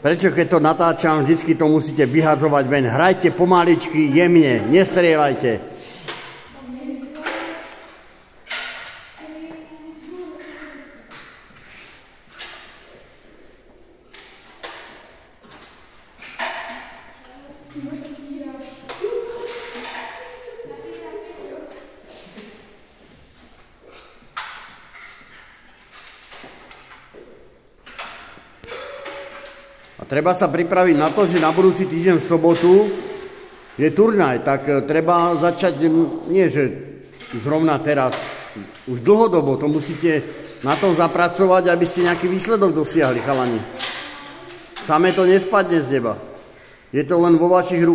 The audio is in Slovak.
Prečo keď to natáčam, vždycky to musíte vyhadzovať ven. Hrajte pomaličky, jemne, nestrieľajte. A treba sa pripraviť na to, že na budúci týždeň v sobotu je turnaj, tak treba začať, nie že zrovna teraz, už dlhodobo, to musíte na to zapracovať, aby ste nejaký výsledok dosiahli, chalani. Samé to nespadne z neba. Je to len vo vašich rukách.